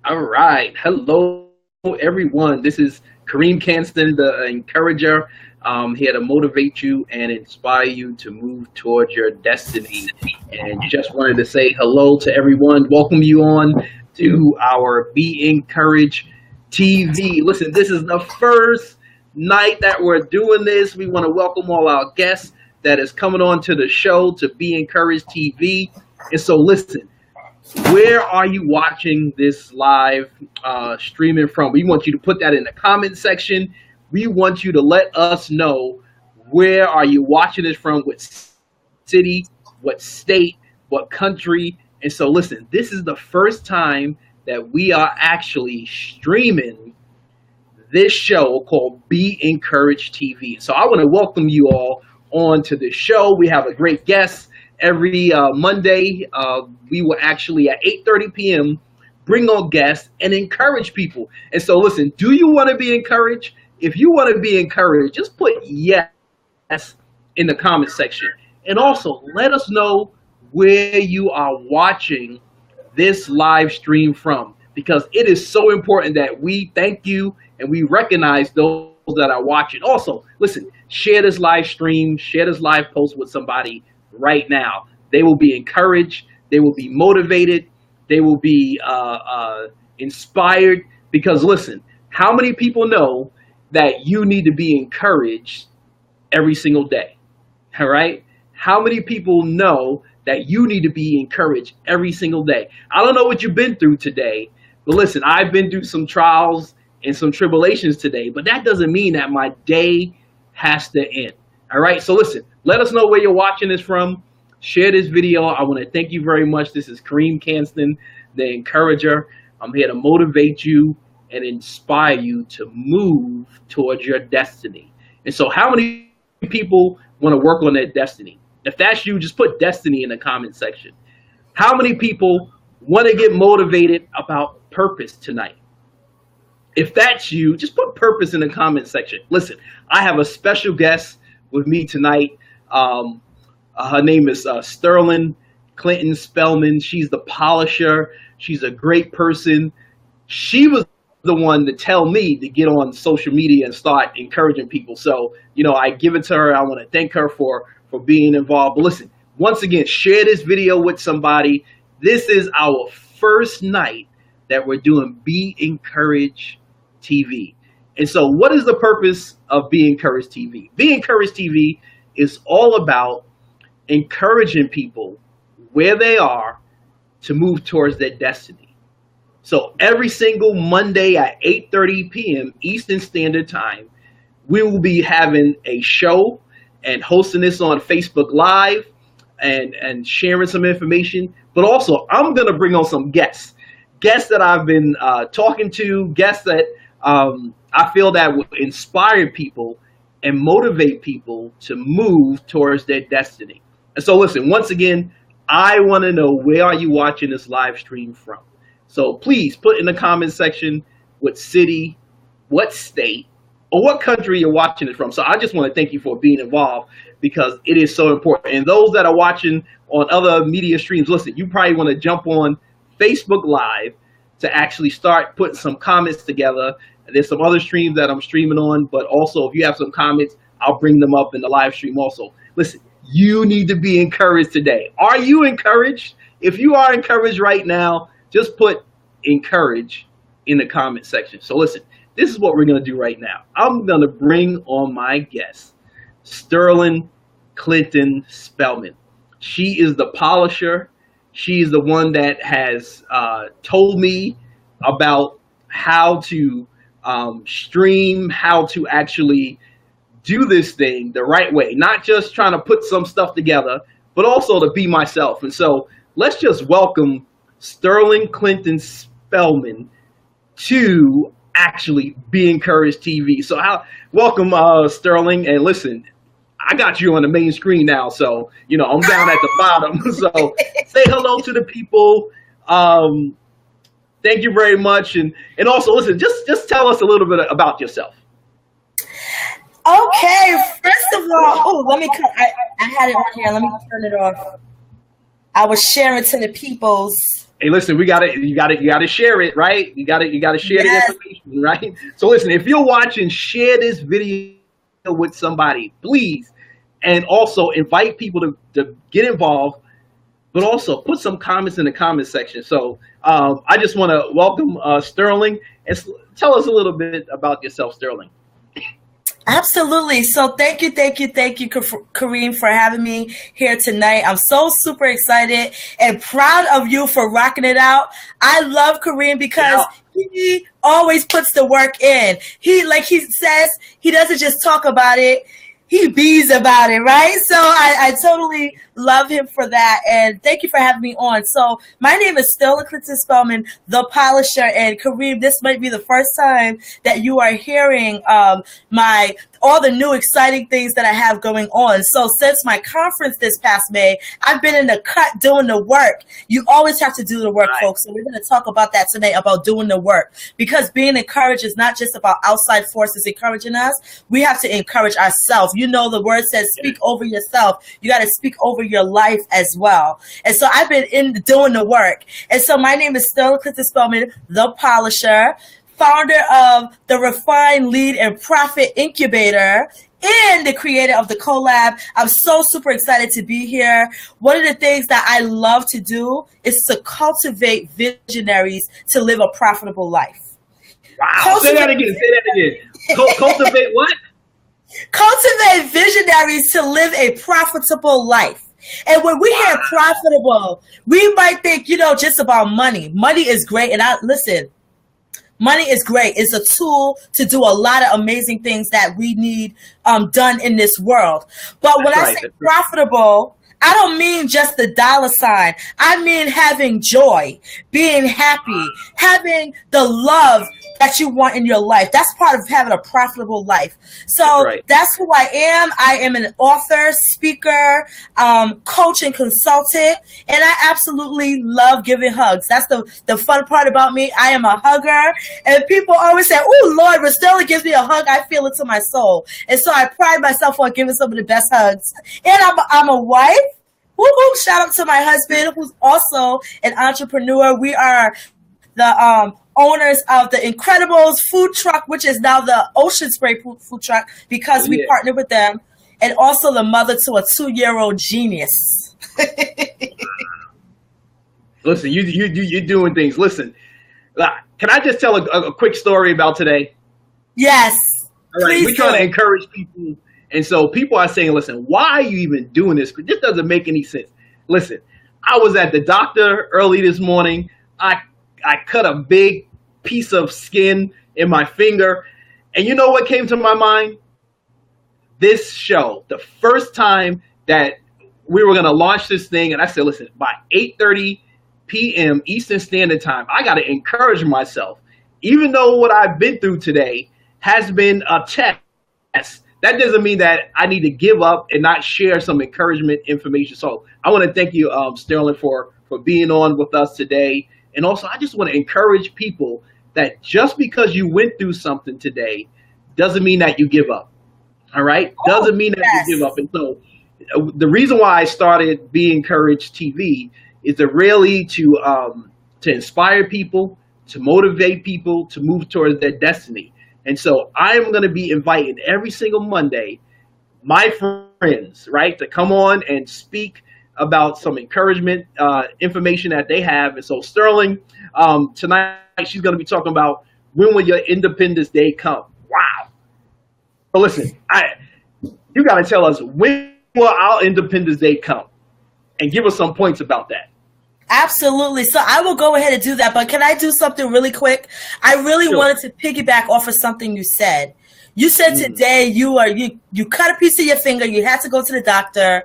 All right. Hello, everyone. This is Karriem Kanston, the encourager, here to motivate you and inspire you to move towards your destiny. And just wanted to say hello to everyone. Welcome you on to our Be Encouraged TV. Listen, this is the first night that we're doing this. We want to welcome all our guests that is coming on to the show to Be Encouraged TV. And so, listen. Where are you watching this live streaming from? We want you to put that in the comment section. We want you to let us know where are you watching this from, what city, what state, what country. And so listen, this is the first time that we are actually streaming this show called Be Encouraged TV. So I want to welcome you all on to the show. We have a great guest every Monday. We will actually at 8:30 p.m. bring on guests and encourage people. And so listen, do you want to be encouraged? If you want to be encouraged, just put yes in the comment section. And also let us know where you are watching this live stream from, because it is so important that we thank you and we recognize those that are watching. Also, listen, share this live stream, share this live post with somebody right now. They will be encouraged, they will be motivated, they will be inspired. Because listen, how many people know that you need to be encouraged every single day? All right. How many people know that you need to be encouraged every single day? I don't know what you've been through today, but listen, I've been through some trials and some tribulations today, but that doesn't mean that my day has to end. All right. So listen, let us know where you're watching this from. Share this video. I want to thank you very much. This is Karriem Kanston, the encourager. I'm here to motivate you and inspire you to move towards your destiny. And so how many people want to work on their destiny? If that's you, just put destiny in the comment section. How many people want to get motivated about purpose tonight? If that's you, just put purpose in the comment section. Listen, I have a special guest with me tonight. Her name is Sterling Clinton Spellman. She's the polisher. She's a great person. She was the one to tell me to get on social media and start encouraging people. So, I give it to her. I want to thank her for being involved. But listen, once again, share this video with somebody. This is our first night that we're doing Be Encouraged TV. And so what is the purpose of Be Encouraged TV? Be Encouraged TV is all about encouraging people where they are to move towards their destiny. So every single Monday at 8:30 p.m. Eastern Standard Time, we will be having a show and hosting this on Facebook Live and sharing some information. But also, I'm going to bring on some guests that I've been talking to, guests that I feel that will inspire people and motivate people to move towards their destiny. And so listen, once again, I want to know, where are you watching this live stream from? So please put in the comment section what city, what state, or what country you're watching it from. So I just want to thank you for being involved, because it is so important. And those that are watching on other media streams, listen, you probably want to jump on Facebook Live to actually start putting some comments together. There's some other streams that I'm streaming on, but also if you have some comments, I'll bring them up in the live stream also. Listen, you need to be encouraged today. Are you encouraged? If you are encouraged right now, just put encourage in the comment section. So listen, this is what we're going to do right now. I'm going to bring on my guest, Sterling Clinton Spellman. She is the polisher. She is the one that has told me about how to stream, how to actually do this thing the right way, not just trying to put some stuff together, but also to be myself. And so let's just welcome Sterling Clinton Spellman to actually Be Encouraged TV. So welcome, Sterling. And listen, I got you on the main screen now, so I'm down at the bottom. So say hello to the people. Thank you very much, and also listen. Just tell us a little bit about yourself. Okay, first of all, let me. I had it on here. Let me turn it off. I was sharing to the peoples. Hey, listen, you gotta share it, right? You gotta share the information, right? So listen, if you're watching, share this video with somebody, please. And also invite people to get involved, but also put some comments in the comment section. So I just want to welcome Sterling, and tell us a little bit about yourself, Sterling. Absolutely. So thank you, Karriem, for having me here tonight. I'm so super excited and proud of you for rocking it out. I love Karriem because he always puts the work in. Like he says, he doesn't just talk about it. He bees about it, right? So I totally love him for that. And thank you for having me on. So my name is Sterling Spellman, the Polisher. And Karriem, this might be the first time that you are hearing all the new exciting things that I have going on. So since my conference this past May, I've been in the cut doing the work. You always have to do the work, folks. So we're going to talk about that today, about doing the work. Because being encouraged is not just about outside forces encouraging us. We have to encourage ourselves. You know, the word says speak over yourself. You got to speak over your life as well. And so I've been doing the work. And so my name is Sterling Spellman, the Polisher, founder of the Refine, Lead, and Profit Incubator, and the creator of the collab. I'm so super excited to be here. One of the things that I love to do is to cultivate visionaries to live a profitable life. Wow. Say that again. Cultivate what? Cultivate visionaries to live a profitable life. And when we hear profitable, we might think, just about money. Money is great. And listen, money is great. It's a tool to do a lot of amazing things that we need done in this world. But when I say profitable, I don't mean just the dollar sign. I mean having joy, being happy, having the love that you want in your life. That's part of having a profitable life. So that's who I am. I am an author, speaker, coach, and consultant. And I absolutely love giving hugs. That's the fun part about me. I am a hugger. And people always say, oh, Lord, when Sterling gives me a hug, I feel it to my soul. And so I pride myself on giving some of the best hugs. And I'm a wife. Woo-hoo. Shout out to my husband, who's also an entrepreneur. We are the owners of the Incredibles food truck, which is now the Ocean Spray food truck, because we partnered with them, and also the mother to a 2-year-old genius. Listen, you're doing things. Listen, can I just tell a quick story about today? Yes. All right, we're trying to encourage people. And so people are saying, listen, why are you even doing this? This doesn't make any sense. Listen, I was at the doctor early this morning. I cut a big piece of skin in my finger. And you know what came to my mind? This show, the first time that we were going to launch this thing. And I said, listen, by 8:30 p.m. Eastern Standard Time, I got to encourage myself. Even though what I've been through today has been a test, that doesn't mean that I need to give up and not share some encouragement information. So I want to thank you, Sterling, for being on with us today. And also, I just want to encourage people that just because you went through something today doesn't mean that you give up. All right? Doesn't mean that you give up. And so the reason why I started Be Encouraged TV is really to inspire people, to motivate people to move towards their destiny. And so I'm going to be inviting every single Monday my friends, right, to come on and speak about some encouragement information that they have. And so Sterling, tonight she's going to be talking about when will your Independence Day come? Wow. But listen, you got to tell us, when will our Independence Day come? And give us some points about that. Absolutely. So I will go ahead and do that. But can I do something really quick? I really wanted to piggyback off of something you said. You said today you cut a piece of your finger. You had to go to the doctor.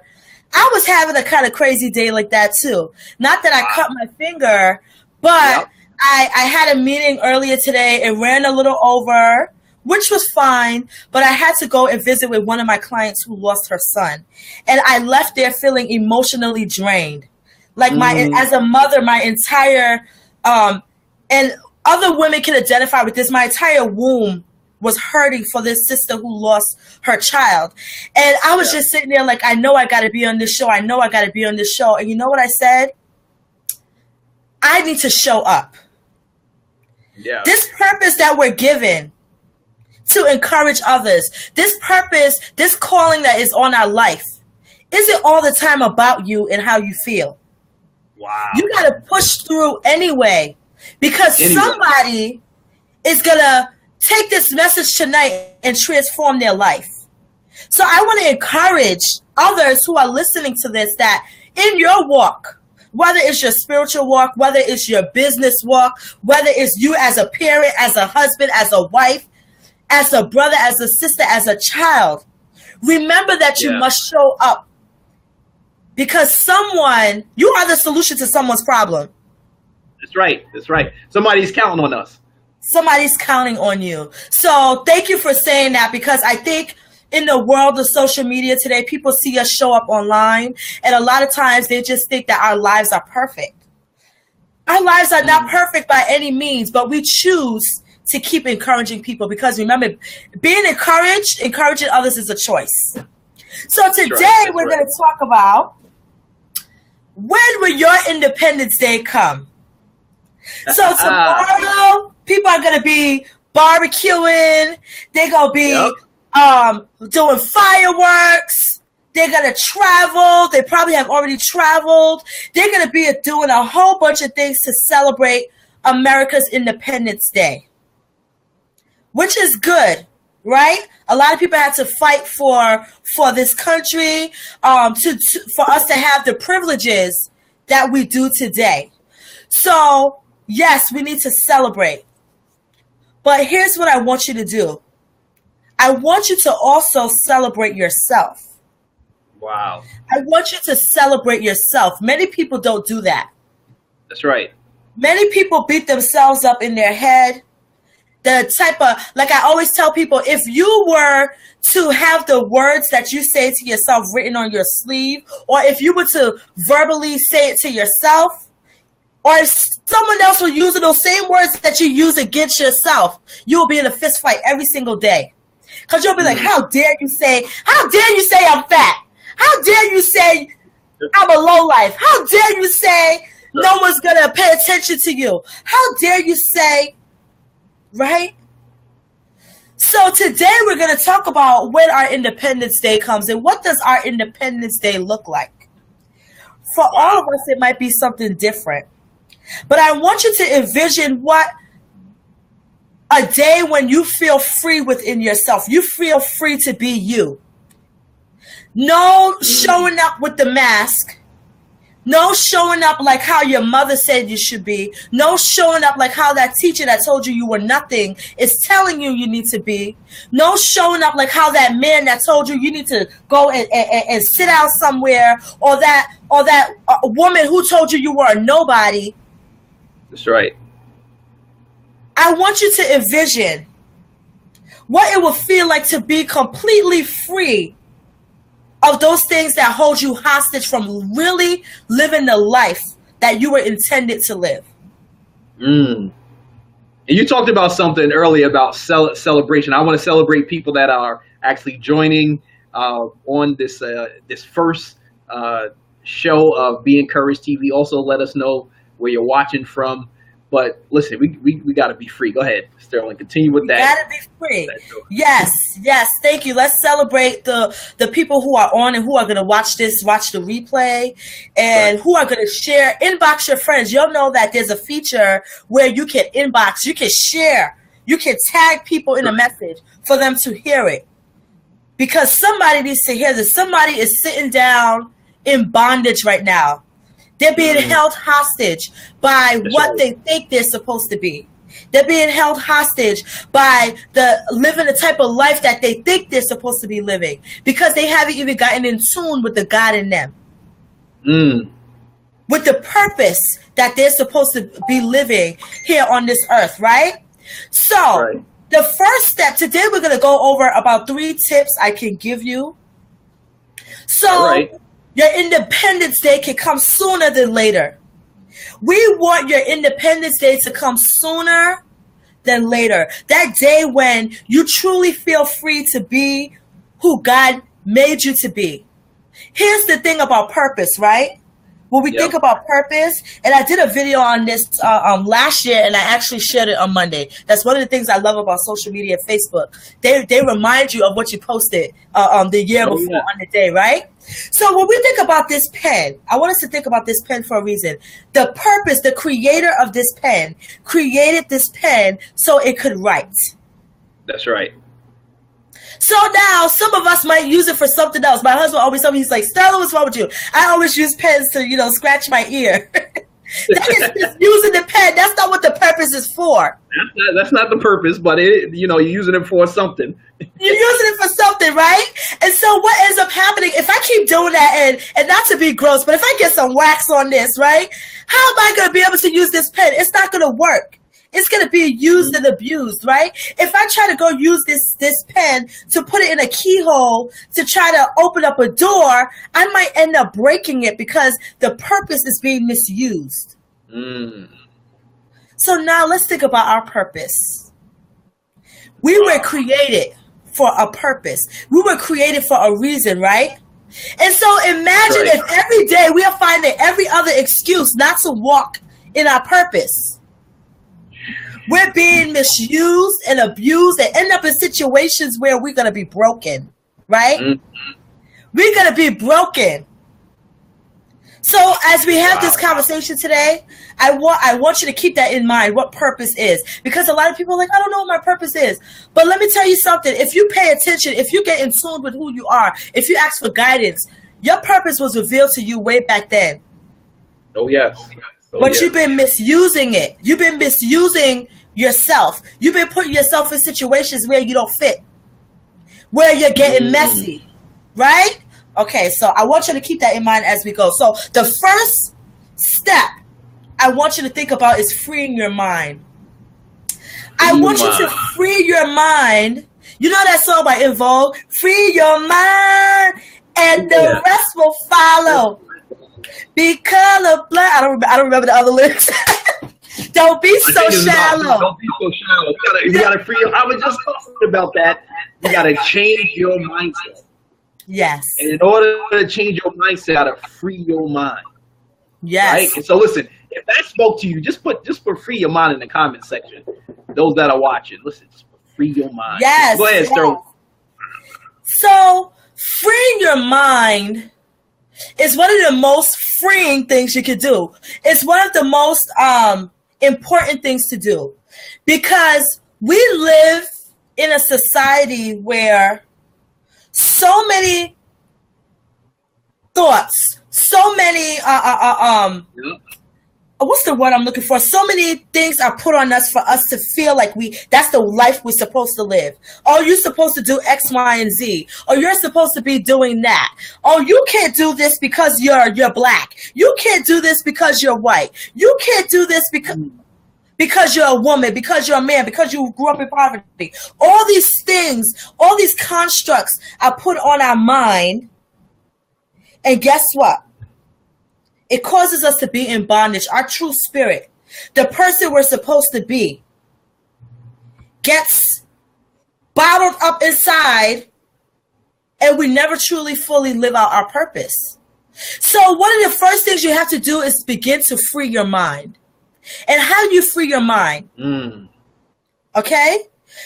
I was having a kind of crazy day like that too. Not that I cut my finger, but I had a meeting earlier today. It ran a little over, which was fine, but I had to go and visit with one of my clients who lost her son. And I left there feeling emotionally drained. Like as a mother, my entire, and other women can identify with this, my entire womb was hurting for this sister who lost her child. And I was just sitting there like, I know I got to be on this show. I know I got to be on this show. And you know what I said? I need to show up. Yeah. This purpose that we're given to encourage others, this purpose, this calling that is on our life, isn't all the time about you and how you feel. Wow. You got to push through anyway, because somebody is going to take this message tonight and transform their life. So I want to encourage others who are listening to this that in your walk, whether it's your spiritual walk, whether it's your business walk, whether it's you as a parent, as a husband, as a wife, as a brother, as a sister, as a child, remember that you must show up, because you are the solution to someone's problem. That's right. That's right. Somebody's counting on us. Somebody's counting on you. So thank you for saying that, because I think in the world of social media today, people see us show up online, and a lot of times they just think that our lives are perfect. Our lives are not perfect by any means, but we choose to keep encouraging people, because remember, being encouraging others is a choice. So today we're going to talk about, when will your Independence Day come? So tomorrow, people are going to be barbecuing. They're going to be doing fireworks. They're going to travel. They probably have already traveled. They're going to be doing a whole bunch of things to celebrate America's Independence Day, which is good, right? A lot of people had to fight for this country, for us to have the privileges that we do today. So, yes, we need to celebrate. But here's what I want you to do. I want you to also celebrate yourself. Wow. I want you to celebrate yourself. Many people don't do that. That's right. Many people beat themselves up in their head. The type of, like I always tell people, if you were to have the words that you say to yourself written on your sleeve, or if you were to verbally say it to yourself, or if someone else were using those same words that you use against yourself, you will be in a fist fight every single day. Because you'll be like, how dare you say I'm fat? How dare you say I'm a lowlife? How dare you say no one's going to pay attention to you? How dare you say, right? So today we're going to talk about when our Independence Day comes, and what does our Independence Day look like? For all of us, it might be something different. But I want you to envision what a day when you feel free within yourself. You feel free to be you. No showing up with the mask. No showing up like how your mother said you should be. No showing up like how that teacher that told you you were nothing is telling you need to be. No showing up like how that man that told you need to go and sit out somewhere, or that woman who told you were a nobody. That's right. I want you to envision what it will feel like to be completely free of those things that hold you hostage from really living the life that you were intended to live. And you talked about something earlier about celebration. I want to celebrate people that are actually joining on this first show of Be Encouraged TV. Also, let us know where you're watching from. But listen, we got to be free. Go ahead, Sterling. Continue with that. Got to be free. Yes. Thank you. Let's celebrate the people who are on and who are going to watch the replay, and who are going to share. Inbox your friends. You'll know that there's a feature where you can inbox, you can share, you can tag people in a message for them to hear it. Because somebody needs to hear this. Somebody is sitting down in bondage right now. They're being held hostage by what they think they're supposed to be. They're being held hostage by living the type of life that they think they're supposed to be living, because they haven't even gotten in tune with the God in them. With the purpose that they're supposed to be living here on this earth, right? So the first step, today we're going to go over about 3 tips I can give you. So your Independence Day can come sooner than later. We want your Independence Day to come sooner than later. That day when you truly feel free to be who God made you to be. Here's the thing about purpose, right? When we think about purpose, and I did a video on this last year, and I actually shared it on Monday. That's one of the things I love about social media and Facebook. They remind you of what you posted the year before on the day, right? So when we think about this pen, I want us to think about this pen for a reason. The purpose, the creator of this pen, created this pen so it could write. That's right. So now some of us might use it for something else. My husband always told me, he's like, Stella, what's wrong with you? I always use pens to, scratch my ear. That is just using the pen. That's not what the purpose is for. That's not the purpose, but you're using it for something. You're using it for something, right? And so what ends up happening, if I keep doing that, and not to be gross, but if I get some wax on this, right? How am I going to be able to use this pen? It's not going to work. It's going to be used and abused, right? If I try to go use this pen to put it in a keyhole to try to open up a door, I might end up breaking it because the purpose is being misused. So now let's think about our purpose. We were created for a purpose. We were created for a reason, right? And so imagine if every day we are finding every other excuse not to walk in our purpose. We're being misused and abused and end up in situations where we're going to be broken, right? We're going to be broken. So as we have this conversation today, I want you to keep that in mind, what purpose is. Because a lot of people are like, I don't know what my purpose is. But let me tell you something. If you pay attention, if you get in tune with who you are, if you ask for guidance, your purpose was revealed to you way back then. Oh, yes. But you've been misusing it. You've been misusing yourself. You've been putting yourself in situations where you don't fit, where you're getting messy, right? Okay, so I want you to keep that in mind as we go. So the first step I want you to think about is freeing your mind. I want you to free your mind. You know that song by In Vogue? Free your mind and the rest will follow. Be colorblind. I don't remember the other lyrics. Don't be so shallow. Don't be so shallow. You gotta free your. I was just talking about that. You gotta change your mindset. Yes. And in order to change your mindset, you gotta free your mind. Yes. Right? And so listen, if that spoke to you, just put free your mind in the comment section. Those that are watching, listen, just free your mind. Yes. Go ahead, Sterling. So freeing your mind is one of the most freeing things you could do. It's one of the most important things to do, because we live in a society where so many thoughts, so many what's the word I'm looking for? So many things are put on us for us to feel like that's the life we're supposed to live. Oh, you're supposed to do X, Y, and Z. Or you're supposed to be doing that. Oh, you can't do this because you're black. You can't do this because you're white. You can't do this because you're a woman, because you're a man, because you grew up in poverty. All these things, all these constructs are put on our mind. And guess what? It causes us to be in bondage. Our true spirit, the person we're supposed to be, gets bottled up inside, and we never truly fully live out our purpose. So one of the first things you have to do is begin to free your mind. And how do you free your mind? Okay?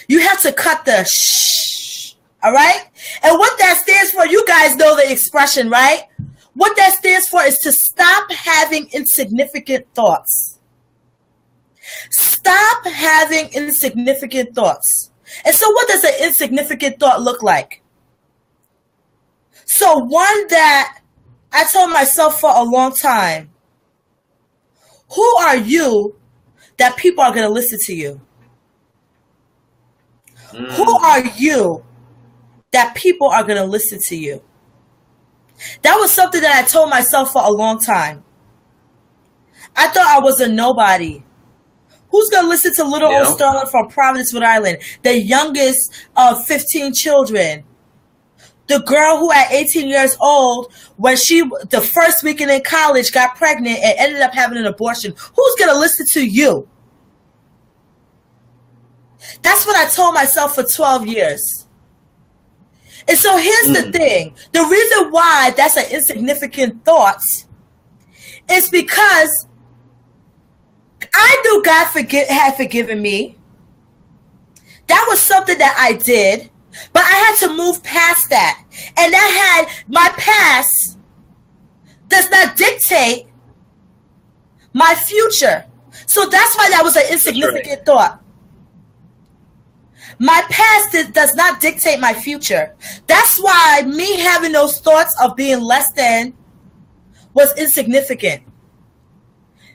You have to cut the shh. All right? And what that stands for, you guys know the expression, right? What that stands for is to stop having insignificant thoughts. Stop having insignificant thoughts. And so what does an insignificant thought look like? So one that I told myself for a long time, who are you that people are going to listen to you? Who are you that people are going to listen to you? That was something that I told myself for a long time. I thought I was a nobody. Who's going to listen to little old Sterling from Providence, Rhode Island, the youngest of 15 children? The girl who at 18 years old, when the first weekend in college, got pregnant and ended up having an abortion. Who's going to listen to you? That's what I told myself for 12 years. And so here's the thing. The reason why that's an insignificant thought is because I knew God had forgiven me. That was something that I did, but I had to move past that. And that had my past does not dictate my future. So that's why that was an insignificant thought. My past does not dictate my future. That's why me having those thoughts of being less than was insignificant.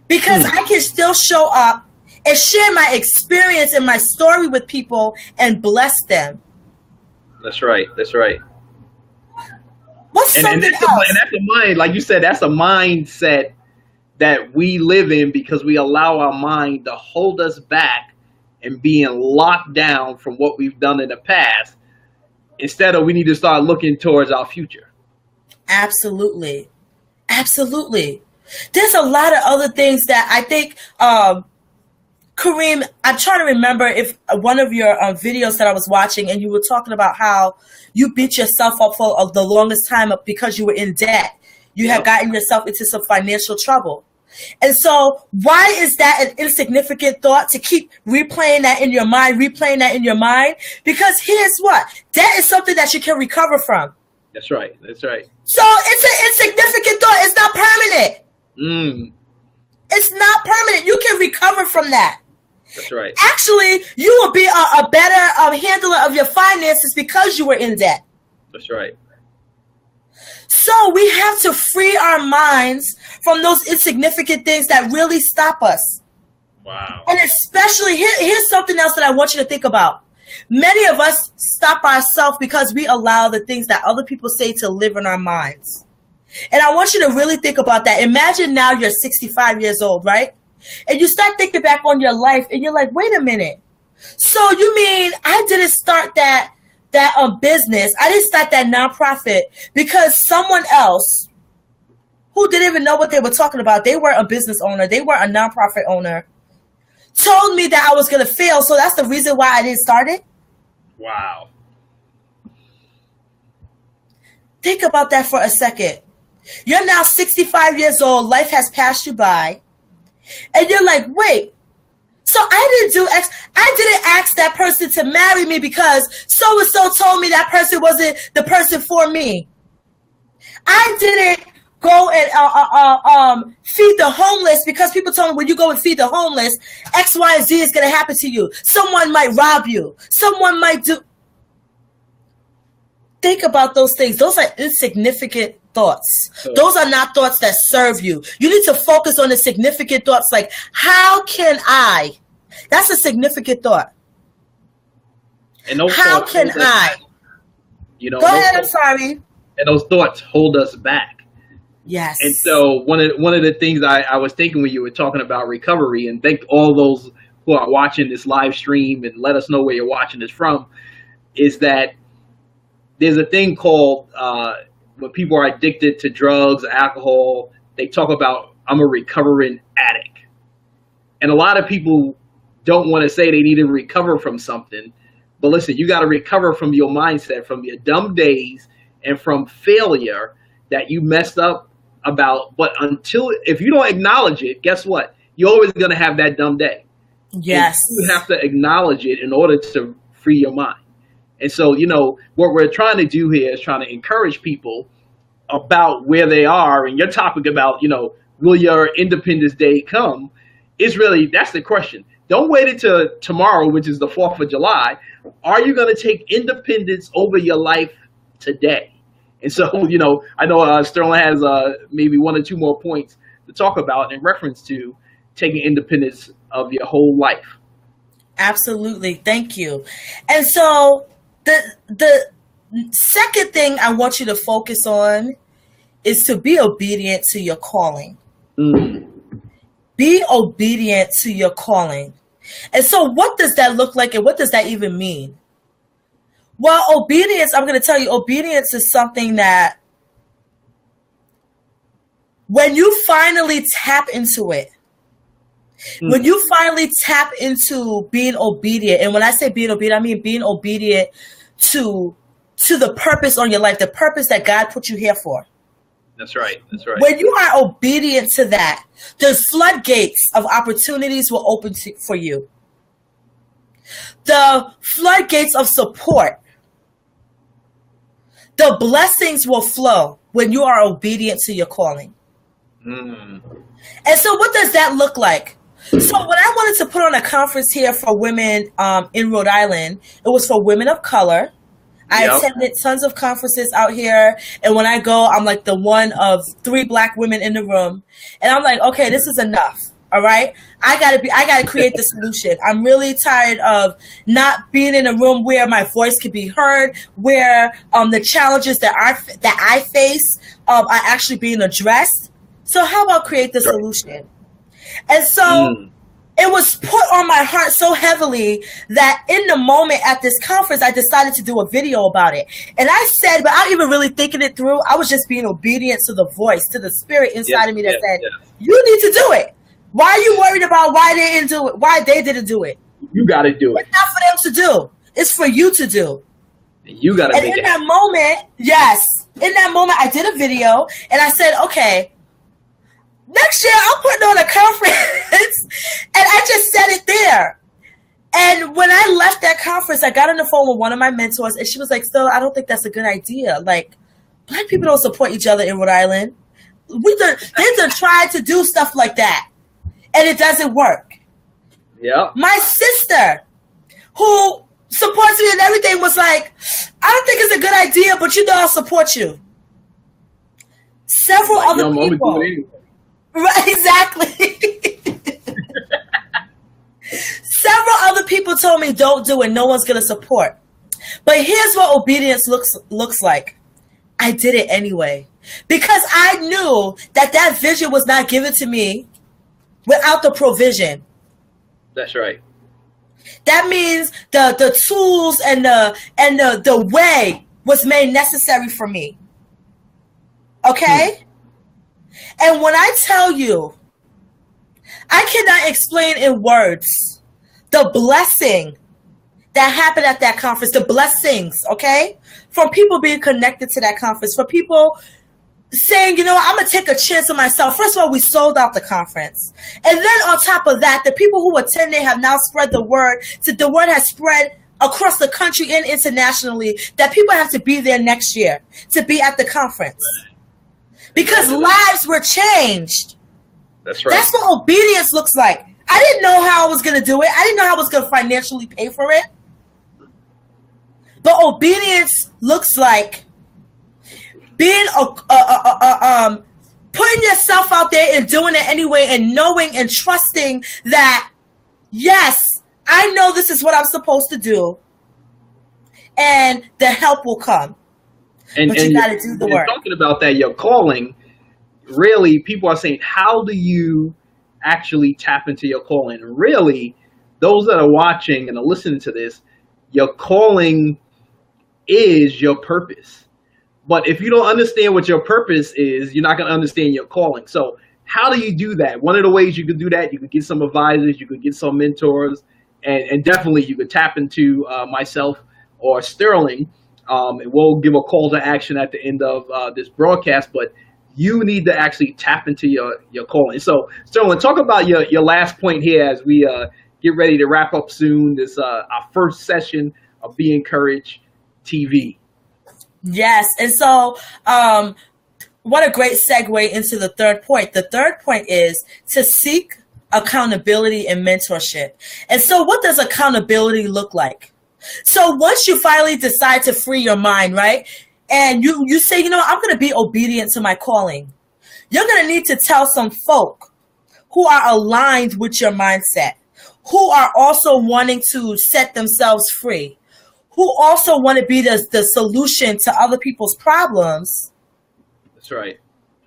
Because I can still show up and share my experience and my story with people and bless them. That's right. That's right. What's something else? And that's a mind, like you said, that's a mindset that we live in because we allow our mind to hold us back and being locked down from what we've done in the past, instead of we need to start looking towards our future. Absolutely. Absolutely. There's a lot of other things that I think, Karriem, I'm trying to remember if one of your videos that I was watching, and you were talking about how you beat yourself up for the longest time because you were in debt. You had gotten yourself into some financial trouble. And so why is that an insignificant thought to keep replaying that in your mind, Because here's what, debt is something that you can recover from. That's right. That's right. So it's an insignificant thought. It's not permanent. It's not permanent. You can recover from that. That's right. Actually, you will be a better handler of your finances because you were in debt. That's right. So we have to free our minds from those insignificant things that really stop us. Wow. And especially, here's something else that I want you to think about. Many of us stop ourselves because we allow the things that other people say to live in our minds. And I want you to really think about that. Imagine now you're 65 years old, right? And you start thinking back on your life and you're like, wait a minute. So you mean I didn't start that business. I didn't start that nonprofit because someone else who didn't even know what they were talking about, they were a business owner, they were a nonprofit owner, told me that I was going to fail. So that's the reason why I didn't start it. Wow. Think about that for a second. You're now 65 years old. Life has passed you by. And you're like, wait, so I didn't do X. I didn't ask that person to marry me because so-and-so told me that person wasn't the person for me. I didn't go and feed the homeless because people told me when you go and feed the homeless, X, Y, and Z is going to happen to you. Someone might rob you. Someone might do. Think about those things. Those are insignificant thoughts. Those are not thoughts that serve you. You need to focus on the significant thoughts like, how can I? That's a significant thought. And those how can I? You know, go ahead, I'm sorry. And those thoughts hold us back. Yes. And so one of the things I was thinking when you were talking about recovery, and thank all those who are watching this live stream and let us know where you're watching this from, is that there's a thing called when people are addicted to drugs, alcohol, they talk about, I'm a recovering addict. And a lot of people don't want to say they need to recover from something. But listen, you got to recover from your mindset, from your dumb days and from failure that you messed up about. But if you don't acknowledge it, guess what? You're always going to have that dumb day. Yes. And you have to acknowledge it in order to free your mind. And so, you know, what we're trying to do here is trying to encourage people about where they are. And your topic about, you know, will your Independence Day come? Is really, that's the question. Don't wait until tomorrow, which is the 4th of July. Are you going to take independence over your life today? And so, you know, I know Sterling has maybe 1 or 2 more points to talk about in reference to taking independence of your whole life. Absolutely. Thank you. And so the second thing I want you to focus on is to be obedient to your calling. Be obedient to your calling. And so what does that look like and what does that even mean? Well, obedience, I'm going to tell you, obedience is something that when you finally tap into it, When you finally tap into being obedient, and when I say being obedient, I mean being obedient to the purpose on your life, the purpose that God put you here for. That's right. That's right. When you are obedient to that, the floodgates of opportunities will open for you. The floodgates of support, the blessings will flow when you are obedient to your calling. And so what does that look like? So when I wanted to put on a conference here for women in Rhode Island, it was for women of color. I attended tons of conferences out here, and when I go, I'm like the one of 3 Black women in the room, and I'm like, okay, this is enough. All right, I gotta create the solution. I'm really tired of not being in a room where my voice can be heard, where the challenges that I face are actually being addressed. So how about create the solution? And so it was put on my heart so heavily that in the moment at this conference, I decided to do a video about it. And I said, without even really thinking it through, I was just being obedient to the voice, to the spirit inside of me that said, you need to do it. Why are you worried about why they didn't do it? Why they didn't do it? You got to do it. It's not for them to do. It's for you to do. You got to make it. And in that moment, in that moment, I did a video and I said, okay, next year I'm putting on a conference, and I just said it there. And when I left that conference, I got on the phone with one of my mentors, and she was like, "Still, I don't think that's a good idea. Like, Black people don't support each other in Rhode Island. They've done tried to do stuff like that, and it doesn't work." Yeah. My sister, who supports me and everything, was like, "I don't think it's a good idea, but I'll support you." Several other people. Right, exactly. Several other people told me, don't do it. No one's going to support. But here's what obedience looks like. I did it anyway. Because I knew that vision was not given to me without the provision. That's right. That means the tools and the way was made necessary for me. Okay? And when I tell you, I cannot explain in words the blessing that happened at that conference, the blessings, okay? From people being connected to that conference, for people saying, I'm going to take a chance on myself. First of all, we sold out the conference. And then on top of that, the people who attended have now spread the word. So the word has spread across the country and internationally that people have to be there next year to be at the conference. Because lives were changed. That's right. That's what obedience looks like. I didn't know how I was going to do it. I didn't know how I was going to financially pay for it. But obedience looks like being putting yourself out there and doing it anyway, and knowing and trusting that, yes, I know this is what I'm supposed to do, and the help will come. But you got to do the work. Talking about that, your calling, really, people are saying, how do you actually tap into your calling? Really, those that are watching and are listening to this, your calling is your purpose. But if you don't understand what your purpose is, you're not going to understand your calling. So how do you do that? One of the ways you could do that, you could get some advisors, you could get some mentors, and definitely you could tap into myself or Sterling. And we'll give a call to action at the end of this broadcast, but you need to actually tap into your calling. So, Sterling, talk about your last point here as we get ready to wrap up soon. This our first session of Be Encouraged TV. Yes, and so what a great segue into the third point. The third point is to seek accountability and mentorship. And so what does accountability look like? So once you finally decide to free your mind, right? And you say, I'm going to be obedient to my calling. You're going to need to tell some folk who are aligned with your mindset, who are also wanting to set themselves free, who also want to be the solution to other people's problems. That's right.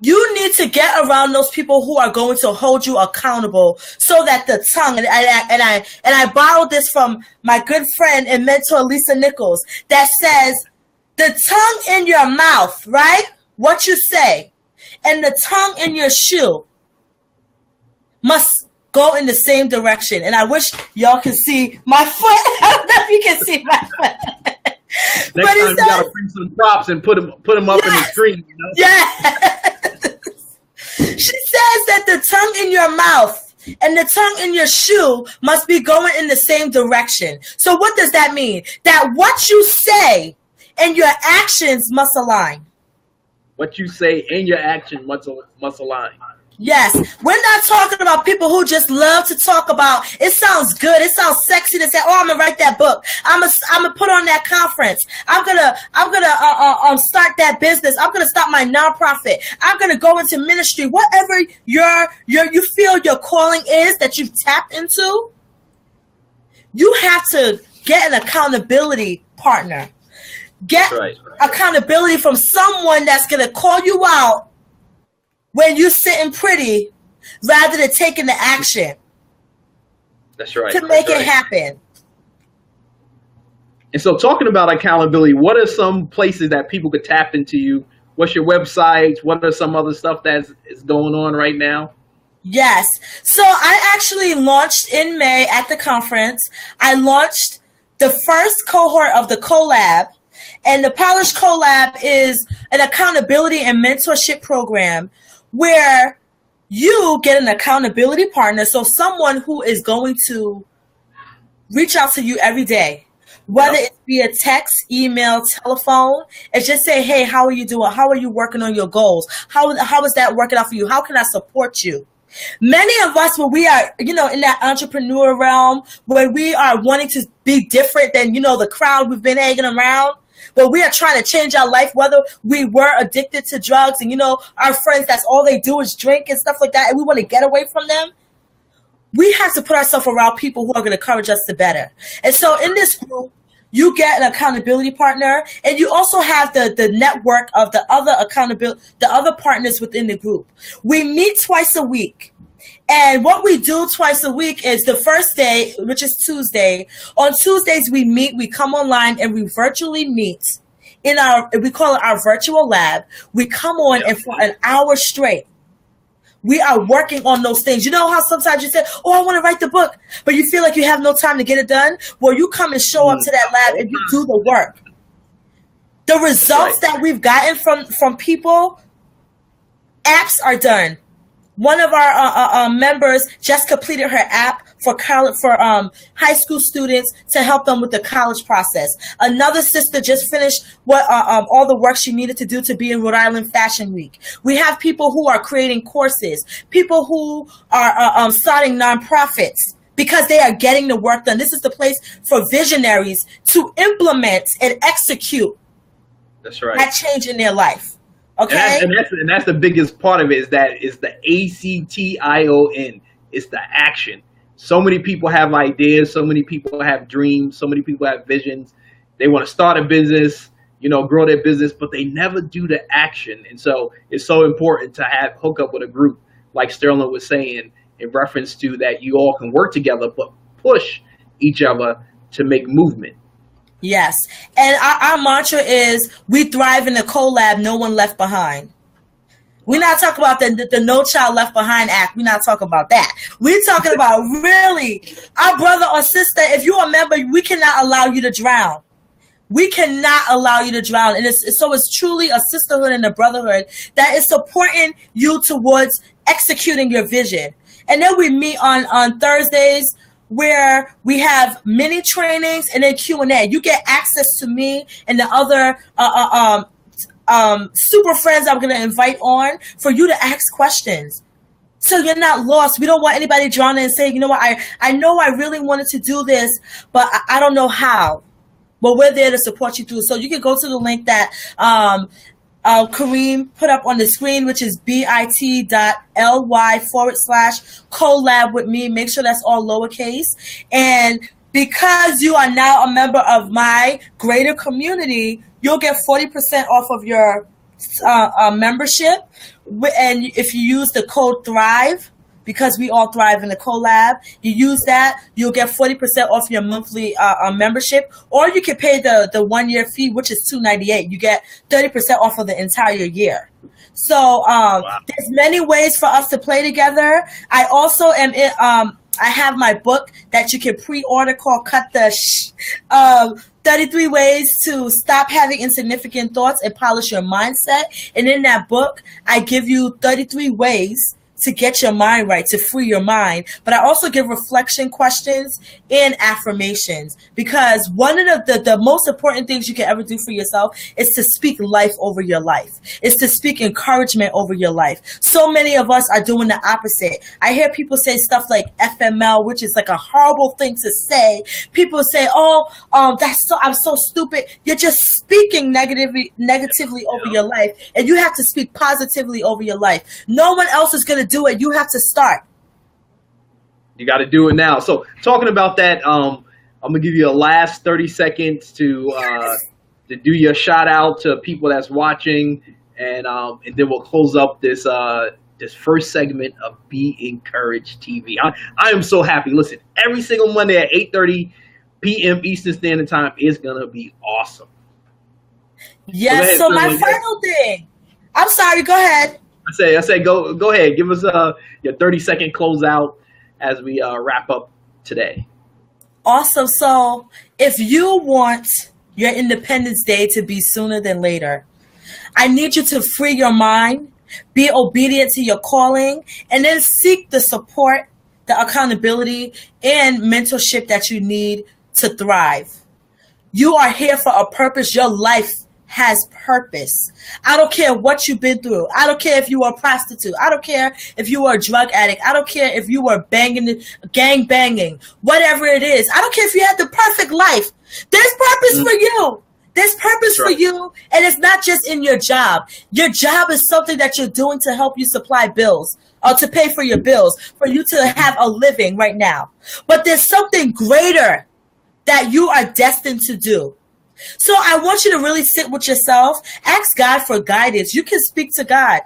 You need to get around those people who are going to hold you accountable, so that the tongue, and I borrowed this from my good friend and mentor, Lisa Nichols, that says, the tongue in your mouth, right? What you say, and the tongue in your shoe must go in the same direction. And I wish y'all can see my foot. I don't know if you can see my foot. Next time you gotta bring some props and put them up in the screen. You know? Yes. She says that the tongue in your mouth and the tongue in your shoe must be going in the same direction. So what does that mean? That what you say and your actions must align. What you say and your action must align. Yes, we're not talking about people who just love to talk about. It sounds good. It sounds sexy to say, "Oh, I'm gonna write that book. I'm gonna put on that conference. I'm gonna start that business. I'm gonna start my nonprofit. I'm gonna go into ministry." Whatever you feel your calling is that you've tapped into, you have to get an accountability partner. Get accountability from someone that's gonna call you out when you're sitting pretty, rather than taking the action. That's right. To make it happen. And so, talking about accountability, what are some places that people could tap into you? What's your websites? What are some other stuff that is going on right now? Yes. So I actually launched in May at the conference. I launched the first cohort of the collab. And the Polished Collab is an accountability and mentorship program where you get an accountability partner, so someone who is going to reach out to you every day, whether it be a text, email, telephone, and just say, "Hey, how are you doing? How are you working on your goals? How is that working out for you? How can I support you?" Many of us, when we are, in that entrepreneur realm, where we are wanting to be different than, the crowd we've been hanging around, but we are trying to change our life, whether we were addicted to drugs and, our friends, that's all they do is drink and stuff like that, and we want to get away from them. We have to put ourselves around people who are going to encourage us to better. And so in this group, you get an accountability partner, and you also have the network of the other partners within the group. We meet twice a week. And what we do twice a week is the first day, which is Tuesday. On Tuesdays, we meet, we come online, and we virtually meet we call it our virtual lab. We come on, and for an hour straight, we are working on those things. You know how sometimes you say, "Oh, I want to write the book," but you feel like you have no time to get it done? Well, you come and show up to that lab and you do the work. The results that we've gotten from people, apps are done. One of our members just completed her app for high school students to help them with the college process. Another sister just finished all the work she needed to do to be in Rhode Island Fashion Week. We have people who are creating courses, people who are starting nonprofits because they are getting the work done. This is the place for visionaries to implement and execute that change in their life. Okay, and that's the biggest part of it, is the ACTION. It's the action. So many people have ideas. So many people have dreams. So many people have visions. They want to start a business, grow their business, but they never do the action. And so it's so important to hook up with a group, like Sterling was saying, in reference to that you all can work together, but push each other to make movement. Yes. And our mantra is, we thrive in the collab, no one left behind. We're not talking about the No Child Left Behind Act. We're not talking about that. We're talking about really our brother or sister. If you're a member, we cannot allow you to drown. We cannot allow you to drown. And it's truly a sisterhood and a brotherhood that is supporting you towards executing your vision. And then we meet on Thursdays, where we have mini trainings and then Q&A. You get access to me and the other super friends I'm going to invite on for you to ask questions. So you're not lost. We don't want anybody drowning and saying, "You know what, I know I really wanted to do this, but I don't know how." Well, we're there to support you through. So you can go to the link that Karriem put up on the screen, which is bit.ly/collab with me. Make sure that's all lowercase. And because you are now a member of my greater community, you'll get 40% off of your membership. And if you use the code THRIVE, because we all thrive in the collab, you use that, you'll get 40% off your monthly membership, or you can pay the 1 year fee, which is $298. You get 30% off of the entire year. So Wow. there's many ways for us to play together. I also am in, I have my book that you can pre-order called 33 Ways to Stop Having Insignificant Thoughts and Polish Your Mindset. And in that book, I give you 33 ways to get your mind right, to free your mind. But I also give reflection questions and affirmations, because one of the most important things you can ever do for yourself is to speak life over your life, is to speak encouragement over your life. So many of us are doing the opposite. I hear people say stuff like FML, which is like a horrible thing to say. People say, I'm so stupid. You're just speaking negatively over your life, and you have to speak positively over your life. No one else is going to do it. You have to start. You got to do it now. So talking about that, I'm gonna give you a last 30 seconds to do your shout out to people that's watching, and then we'll close up this this first segment of Be Encouraged TV. I am so happy. Listen, every single Monday at 8:30 p.m. Eastern Standard Time is gonna be awesome. Yes. So my final thing. I'm sorry. Go ahead. I say, go ahead. Give us your 30-second closeout as we wrap up today. Awesome. So if you want your Independence Day to be sooner than later, I need you to free your mind, be obedient to your calling, and then seek the support, the accountability, and mentorship that you need to thrive. You are here for a purpose. Your life has purpose. I don't care what you've been through. I don't care if you were a prostitute. I don't care if you were a drug addict. I don't care if you were gang banging, whatever it is. I don't care if you had the perfect life. There's purpose for you. There's purpose for you. And it's not just in your job. Your job is something that you're doing to help you supply bills, or to pay for your bills, for you to have a living right now. But there's something greater that you are destined to do. So I want you to really sit with yourself. Ask God for guidance. You can speak to God.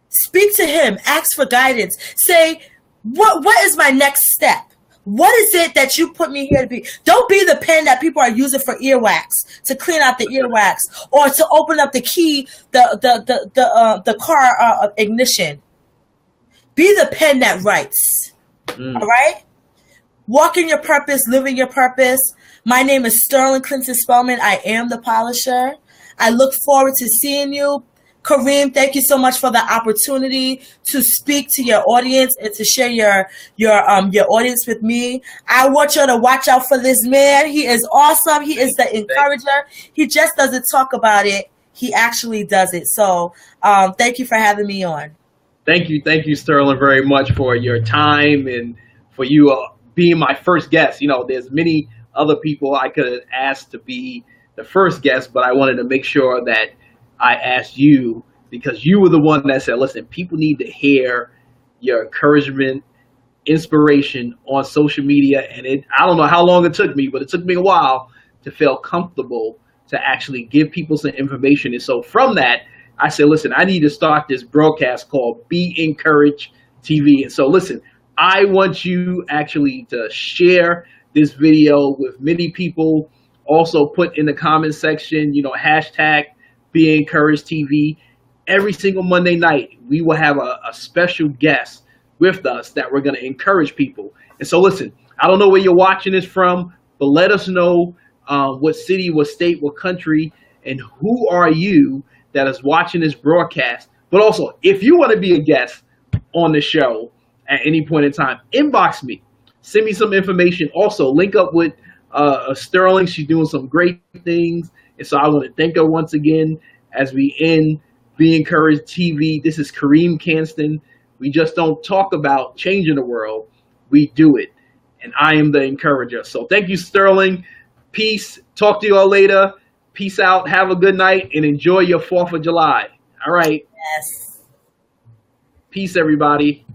Speak to him. Ask for guidance. Say, what is my next step? What is it that you put me here to be? Don't be the pen that people are using for earwax, to clean out the earwax, or to open up the key, the car ignition. Be the pen that writes. All right? Walk in your purpose, live in your purpose. My name is Sterling Clinton Spellman. I am the Polisher. I look forward to seeing you. Karriem, thank you so much for the opportunity to speak to your audience and to share your audience with me. I want you to watch out for this man. He is awesome. He is the encourager. He just doesn't talk about it. He actually does it. So thank you for having me on. Thank you, Sterling, very much for your time and for you being my first guest. You know, there's many other people I could have asked to be the first guest, but I wanted to make sure that I asked you, because you were the one that said, listen, people need to hear your encouragement, inspiration on social media. And I don't know how long it took me, but it took me a while to feel comfortable to actually give people some information. And so from that, I said, listen, I need to start this broadcast called Be Encouraged TV. And so listen, I want you actually to share this video with many people. Also put in the comment section, hashtag Be Encouraged TV. Every single Monday night, we will have a special guest with us that we're going to encourage people. And so listen, I don't know where you're watching this from, but let us know what city, what state, what country, and who are you that is watching this broadcast. But also, if you want to be a guest on the show at any point in time, inbox me. Send me some information. Also, link up with Sterling. She's doing some great things. And so I want to thank her once again as we end Be Encouraged TV. This is Karriem Kanston. We just don't talk about changing the world. We do it. And I am the encourager. So thank you, Sterling. Peace. Talk to you all later. Peace out. Have a good night and enjoy your 4th of July. All right. Yes. Peace, everybody.